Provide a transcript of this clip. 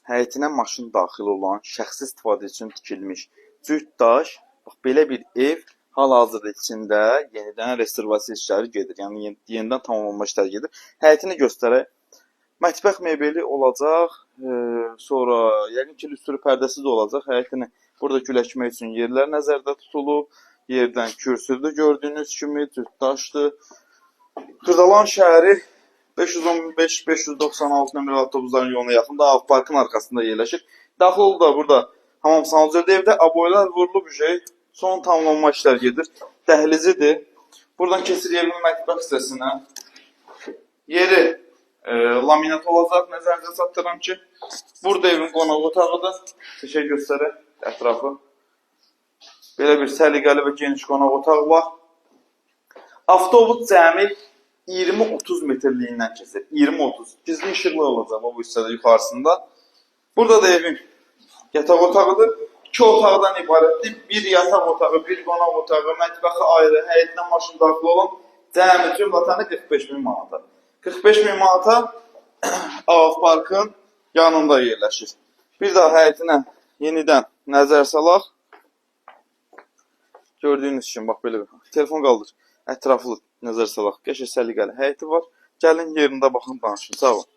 həyətinə maşın daxil olan, şəxsi istifadə üçün tikilmiş cüt daş, bax belə bir ev hal-hazırda içində yenidən reservasiya işləri gedir. Yəni yenidən tamamlanma işləri gedir. Həyətini göstərək. Mətbəx mebeli olacaq, sonra yəqin ki, lüstürü pərdəsi də olacaq. Həyətini burada güləşmək üçün yerlər nəzərdə tutulub. Yerdən kürsüdür gördüyünüz kimi, cütdaşdır. Xırdalan şəhəri 515-596 nömrəli avtobusların yoluna yaxında Ağ Parkın arxasında yerləşir. Daxil oldu da burada hamam sanuzördə evdə aboylar vurulub son tamamlanma işləri gedir. Dəhlizidir. Buradan keçir evin mətbəx hissəsinə. Yeri laminat olacaq. Nəzərdə çatdırıram ki, burada evin qonaq otağıdır. Teşək göstərək ətrafı. Belə bir səliqəli və geniş qonaq otağı var. Avtobus cəmi 20-30 metrliyindən keçir. 20-30. Gizli işıqlı olacaq bu hissədə yuxarısında. Burada da evin yataq otağıdır. 2 otaqdan ibarətdir. Bir yataq otağı, bir qonaq otağı, mətbəxi ayrı, həyətinə maşın daxil olan cəmi cümlətanı 45.000 manata. 45.000 manata Ağ Parkın yanında yerləşir. Bir daha həyətinə yenidən nəzər salaq. Gördüyünüz kimi, bax belə bir telefon qaldır. Ətraflı nəzər salaq. Qəşəng səliqəli həyəti var. Gəlin yerində baxın, danışın. Sağ olun.